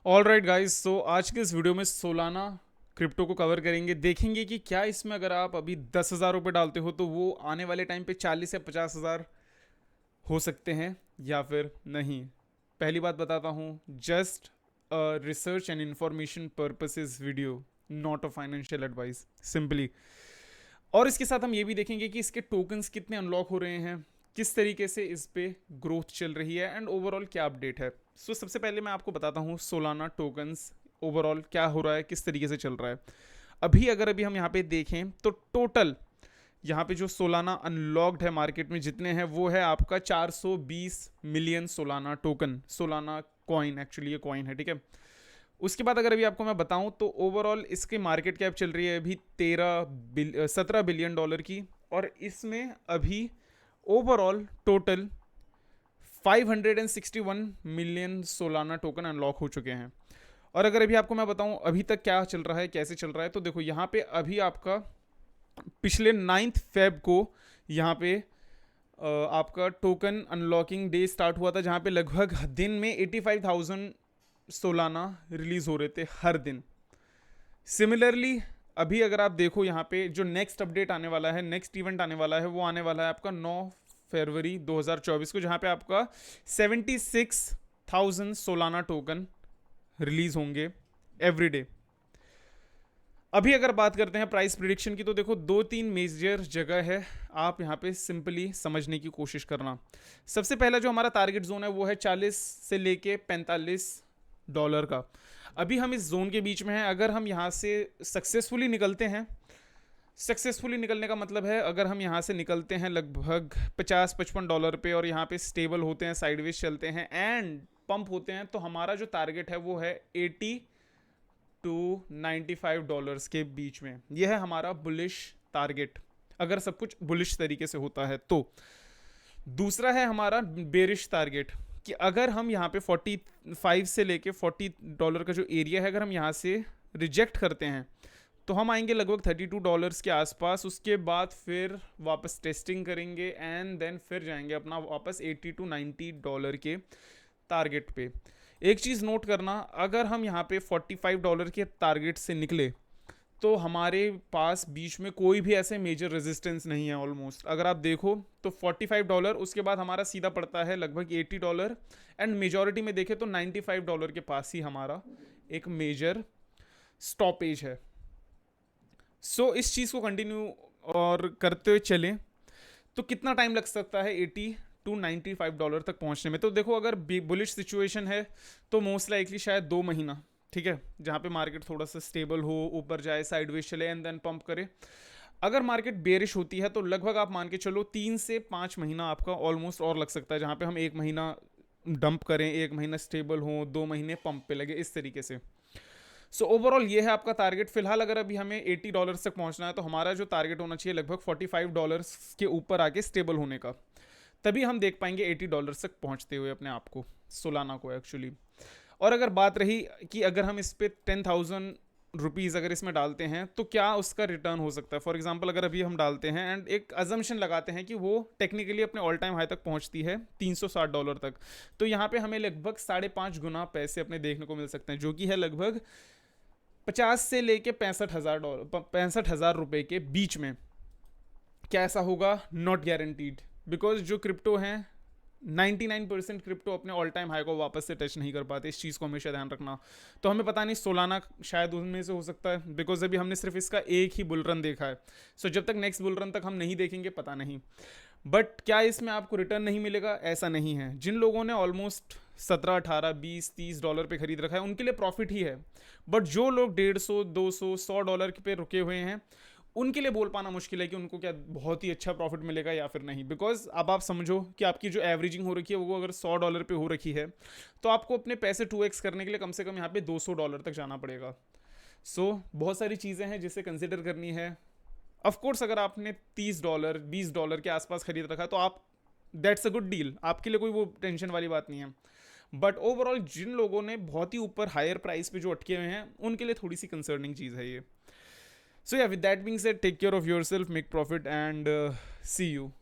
All right guys, सो आज के इस वीडियो में सोलाना क्रिप्टो को कवर करेंगे। देखेंगे कि क्या इसमें अगर आप अभी 10,000 रुपये डालते हो तो वो आने वाले टाइम पे 40 या 50,000 हो सकते हैं या फिर नहीं। पहली बात बताता हूँ, just research and information purposes video, not a financial advice simply. और इसके साथ हम ये भी देखेंगे कि इसके टोकन्स कितने अनलॉक हो रहे हैं, किस तरीके से इस पे ग्रोथ चल रही है एंड ओवरऑल क्या अपडेट है। सो सबसे पहले मैं आपको बताता हूँ सोलाना टोकन्स ओवरऑल क्या हो रहा है, किस तरीके से चल रहा है। अभी हम यहाँ पे देखें तो टोटल यहाँ पे जो सोलाना अनलॉक्ड है मार्केट में जितने हैं वो है आपका 420 million Solana token, Solana coin, actually ये कॉइन है, ठीक है। उसके बाद अगर अभी आपको मैं बताऊं तो ओवरऑल इसकी मार्केट कैप चल रही है अभी 17 बिलियन डॉलर की। और इसमें अभी overall total 561 million Solana token unlock हो चुके हैं। और अगर अभी आपको मैं बताऊं अभी तक क्या चल रहा है, कैसे चल रहा है, तो देखो यहाँ पे अभी आपका पिछले 9 फेब को यहाँ पे आपका टोकन अनलॉकिंग डे स्टार्ट हुआ था, जहाँ पे लगभग दिन में 85,000 सोलाना रिलीज हो रहे थे हर दिन। सिमिलरली अभी अगर आप देखो यहाँ पे जो नेक्स्ट अपडेट आने वाला है, नेक्स्ट इवेंट आने वाला है, वो आने वाला है आपका 9 फरवरी 2024 को, जहाँ पे आपका 76,000 सोलाना टोकन रिलीज होंगे एवरी डे। अभी अगर बात करते हैं प्राइस प्रिडिक्शन की, तो देखो 2-3 मेजर जगह है, आप यहाँ पे सिंपली समझने की कोशिश करना। सबसे पहला जो हमारा टारगेट जोन है वो है 40 से लेके $45 का। अभी हम इस जोन के बीच में हैं। अगर हम यहाँ से सक्सेसफुली निकलते हैं, सक्सेसफुली निकलने का मतलब है अगर हम यहाँ से निकलते हैं लगभग $50-55 पे और यहाँ पे स्टेबल होते हैं, साइडवेज चलते हैं एंड पंप होते हैं, तो हमारा जो टारगेट है वो है 80 to $95 के बीच में। यह है हमारा बुलिश टारगेट, अगर सब कुछ बुलिश तरीके से होता है तो। दूसरा है हमारा बेरिश टारगेट, कि अगर हम यहाँ पे 45 से लेके $40 का जो एरिया है, अगर हम यहाँ से रिजेक्ट करते हैं तो हम आएंगे लगभग $32 के आसपास। उसके बाद फिर वापस टेस्टिंग करेंगे एंड देन फिर जाएंगे अपना वापस $80 to $90 के टारगेट पे। एक चीज़ नोट करना, अगर हम यहाँ पे $45 के टारगेट से निकले तो हमारे पास बीच में कोई भी ऐसे मेजर रेजिस्टेंस नहीं है ऑलमोस्ट। अगर आप देखो तो $45, उसके बाद हमारा सीधा पड़ता है लगभग $80 एंड मेजॉरिटी में देखें तो $95 के पास ही हमारा एक मेजर स्टॉपेज है। सो इस चीज़ को कंटिन्यू और करते हुए चलें तो कितना टाइम लग सकता है $80 to $95 तक पहुंचने में। तो देखो अगर बुलिश सिचुएशन है तो मोस्ट लाइकली शायद 2 महीना, ठीक है, जहाँ पे मार्केट थोड़ा सा स्टेबल हो, ऊपर जाए, साइडवेज चले एंड देन पंप करे। अगर मार्केट बेरिश होती है तो लगभग आप मान के चलो 3 से 5 महीना आपका ऑलमोस्ट और लग सकता है, जहाँ पे हम 1 महीना डंप करें, 1 महीना स्टेबल हो, 2 महीने पंप पे लगे, इस तरीके से। सो ओवरऑल ये है आपका टारगेट। फिलहाल अगर अभी हमें $80 तक पहुंचना है तो हमारा जो टारगेट होना चाहिए लगभग $45 के ऊपर आके स्टेबल होने का, तभी हम देख पाएंगे $80 तक पहुंचते हुए अपने आप को, सोलाना को एक्चुअली। और अगर बात रही कि अगर हम इस पर 10,000 रुपीज़ अगर इसमें डालते हैं तो क्या उसका रिटर्न हो सकता है। फॉर एग्जांपल अगर अभी हम डालते हैं एंड एक अजम्पशन लगाते हैं कि वो टेक्निकली अपने ऑल टाइम हाई तक पहुंचती है $360 तक, तो यहाँ पे हमें लगभग 5.5 गुना पैसे अपने देखने को मिल सकते हैं, जो कि है लगभग 50 से लेके $65,000 के बीच में। क्या ऐसा होगा? नॉट गारंटीड, बिकॉज जो क्रिप्टो हैं 99% क्रिप्टो अपने ऑल टाइम हाई को वापस से टच नहीं कर पाते, इस चीज़ को हमेशा ध्यान रखना। तो हमें पता नहीं सोलाना शायद उनमें से हो सकता है, बिकॉज अभी हमने सिर्फ इसका एक ही बुल रन देखा है। सो जब तक नेक्स्ट बुल रन तक हम नहीं देखेंगे पता नहीं। बट क्या इसमें आपको रिटर्न नहीं मिलेगा? ऐसा नहीं है। जिन लोगों ने ऑलमोस्ट 17, 18, 20, $30 पे खरीद रखा है उनके लिए प्रॉफिट ही है। बट जो लोग 150, 200, $100 पे रुके हुए हैं उनके लिए बोल पाना मुश्किल है कि उनको क्या बहुत ही अच्छा प्रॉफिट मिलेगा या फिर नहीं। बिकॉज अब आप समझो कि आपकी जो एवरेजिंग हो रखी है वो अगर $100 पे हो रखी है तो आपको अपने पैसे 2x करने के लिए कम से कम यहाँ पे $200 तक जाना पड़ेगा। बहुत सारी चीज़ें हैं जिसे कंसिडर करनी है। ऑफ कोर्स अगर आपने $30, $20 के आसपास खरीद रखा तो आप, दैट्स अ गुड डील, आपके लिए कोई वो टेंशन वाली बात नहीं है। बट ओवरऑल जिन लोगों ने बहुत ही ऊपर हायर प्राइस पे जो अटके हुए हैं उनके लिए थोड़ी सी कंसर्निंग चीज़ है ये। So yeah, with that being said, take care of yourself, make profit, and see you.